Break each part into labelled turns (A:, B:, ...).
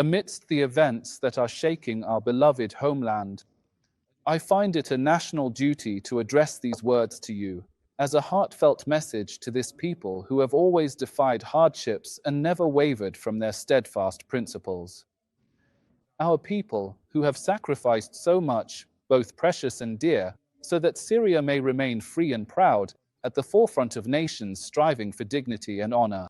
A: amidst the events that are shaking our beloved homeland. I find it a national duty to address these words to you, as a heartfelt message to this people who have always defied hardships and never wavered from their steadfast principles. Our people, who have sacrificed so much, both precious and dear, so that Syria may remain free and proud, at the forefront of nations striving for dignity and honor.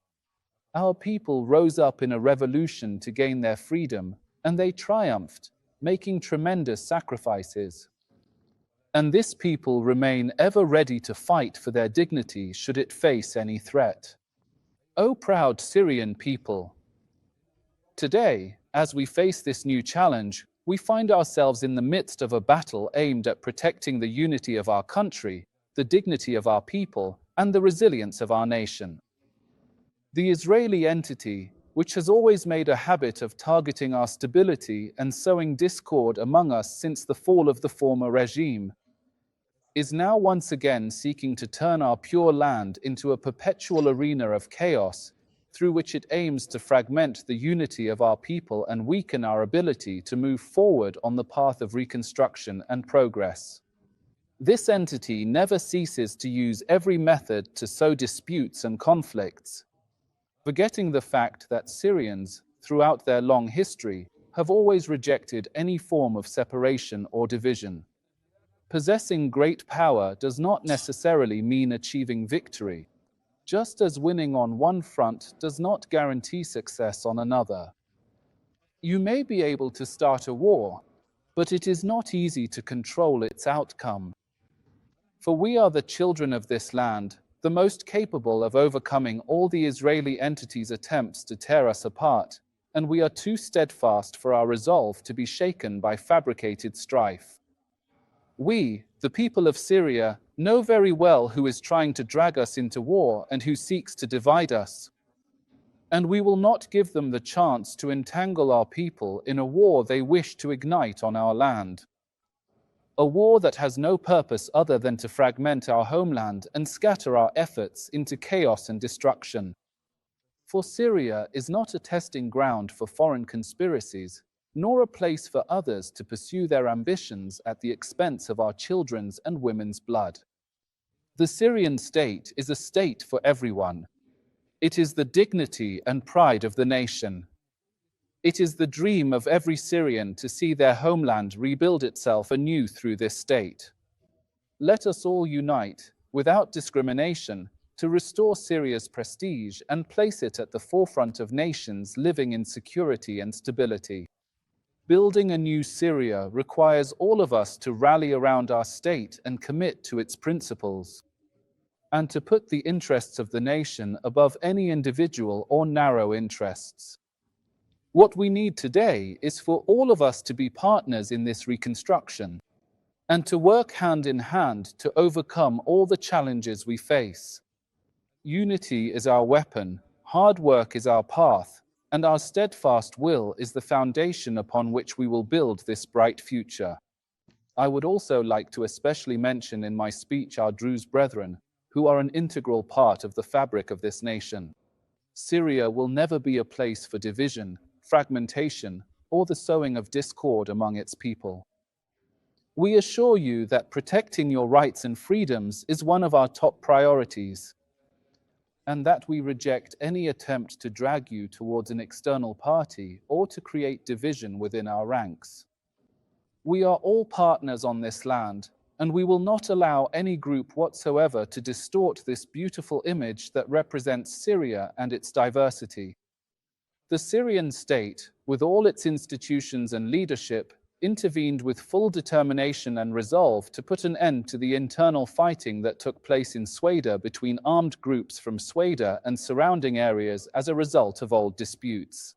A: Our people rose up in a revolution to gain their freedom, and they triumphed, making tremendous sacrifices. And this people remain ever ready to fight for their dignity should it face any threat. O proud Syrian people! Today, as we face this new challenge, we find ourselves in the midst of a battle aimed at protecting the unity of our country, the dignity of our people, and the resilience of our nation. The Israeli entity, which has always made a habit of targeting our stability and sowing discord among us since the fall of the former regime, is now once again seeking to turn our pure land into a perpetual arena of chaos, through which it aims to fragment the unity of our people and weaken our ability to move forward on the path of reconstruction and progress. This entity never ceases to use every method to sow disputes and conflicts, forgetting the fact that Syrians, throughout their long history, have always rejected any form of separation or division. Possessing great power does not necessarily mean achieving victory, just as winning on one front does not guarantee success on another. You may be able to start a war, but it is not easy to control its outcome. For we are the children of this land, the most capable of overcoming all the Israeli entity's attempts to tear us apart, and we are too steadfast for our resolve to be shaken by fabricated strife. We, the people of Syria, know very well who is trying to drag us into war and who seeks to divide us. And we will not give them the chance to entangle our people in a war they wish to ignite on our land. A war that has no purpose other than to fragment our homeland and scatter our efforts into chaos and destruction. For Syria is not a testing ground for foreign conspiracies, nor a place for others to pursue their ambitions at the expense of our children's and women's blood. The Syrian state is a state for everyone. It is the dignity and pride of the nation. It is the dream of every Syrian to see their homeland rebuild itself anew through this state. Let us all unite, without discrimination, to restore Syria's prestige and place it at the forefront of nations living in security and stability. Building a new Syria requires all of us to rally around our state and commit to its principles, and to put the interests of the nation above any individual or narrow interests. What we need today is for all of us to be partners in this reconstruction, and to work hand in hand to overcome all the challenges we face. Unity is our weapon, hard work is our path, and our steadfast will is the foundation upon which we will build this bright future. I would also like to especially mention in my speech our Druze brethren, who are an integral part of the fabric of this nation. Syria will never be a place for division, fragmentation, or the sowing of discord among its people. We assure you that protecting your rights and freedoms is one of our top priorities, and that we reject any attempt to drag you towards an external party or to create division within our ranks. We are all partners on this land, and we will not allow any group whatsoever to distort this beautiful image that represents Syria and its diversity. The Syrian state, with all its institutions and leadership, intervened with full determination and resolve to put an end to the internal fighting that took place in Sweda between armed groups from Sweda and surrounding areas as a result of old disputes.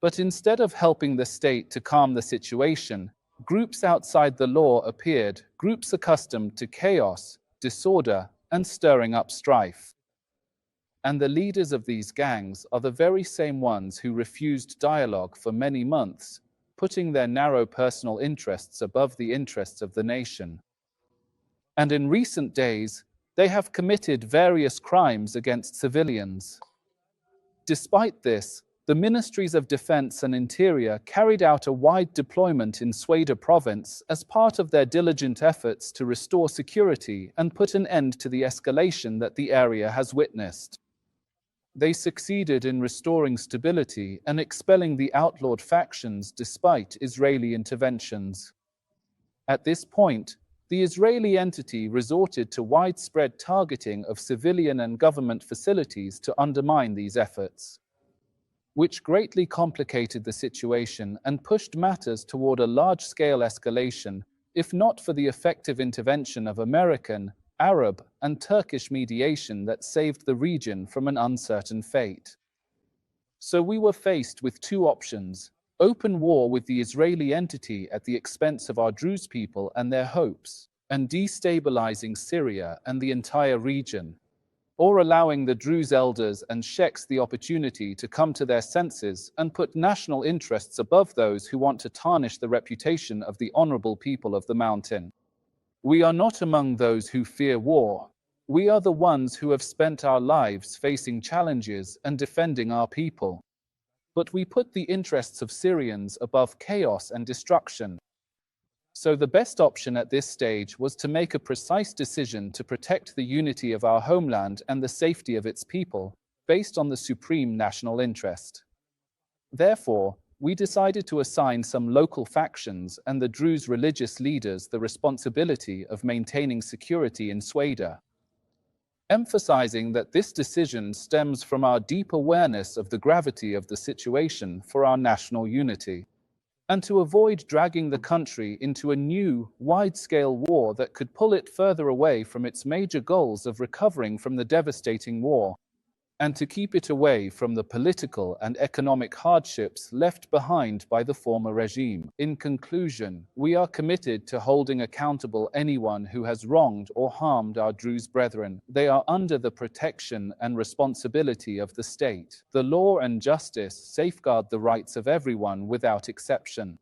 A: But instead of helping the state to calm the situation, groups outside the law appeared, groups accustomed to chaos, disorder, and stirring up strife. And the leaders of these gangs are the very same ones who refused dialogue for many months, putting their narrow personal interests above the interests of the nation. And in recent days, they have committed various crimes against civilians. Despite this, The Ministries of Defense and Interior carried out a wide deployment in Sweda province as part of their diligent efforts to restore security and put an end to the escalation that the area has witnessed. They succeeded in restoring stability and expelling the outlawed factions despite Israeli interventions. At this point, the Israeli entity resorted to widespread targeting of civilian and government facilities to undermine these efforts, which greatly complicated the situation and pushed matters toward a large-scale escalation, if not for the effective intervention of American, Arab, and Turkish mediation that saved the region from an uncertain fate. So we were faced with two options: open war with the Israeli entity at the expense of our Druze people and their hopes, and destabilizing Syria and the entire region, or allowing the Druze elders and sheikhs the opportunity to come to their senses and put national interests above those who want to tarnish the reputation of the honorable people of the mountain. We are not among those who fear war. We are the ones who have spent our lives facing challenges and defending our people. But we put the interests of Syrians above chaos and destruction. So the best option at this stage was to make a precise decision to protect the unity of our homeland and the safety of its people, based on the supreme national interest. Therefore, we decided to assign some local factions and the Druze religious leaders the responsibility of maintaining security in Sweda, emphasizing that this decision stems from our deep awareness of the gravity of the situation for our national unity, and to avoid dragging the country into a new, wide-scale war that could pull it further away from its major goals of recovering from the devastating war, and to keep it away from the political and economic hardships left behind by the former regime. In conclusion, we are committed to holding accountable anyone who has wronged or harmed our Druze brethren. They are under the protection and responsibility of the state. The law and justice safeguard the rights of everyone without exception.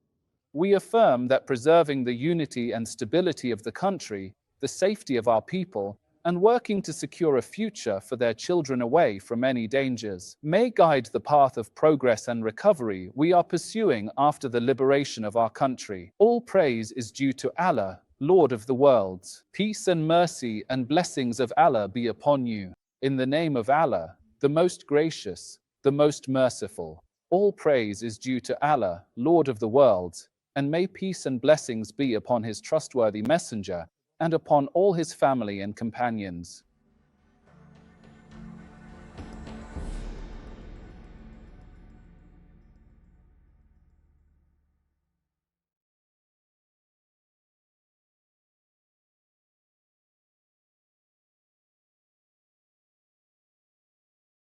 A: We affirm that preserving the unity and stability of the country, the safety of our people, and working to secure a future for their children away from any dangers may guide the path of progress and recovery we are pursuing after the liberation of our country. All praise is due to Allah, Lord of the worlds. Peace and mercy and blessings of Allah be upon you. In the name of Allah, the most gracious, the most merciful. All praise is due to Allah, Lord of the worlds, and may peace and blessings be upon his trustworthy messenger, and upon all his family and companions.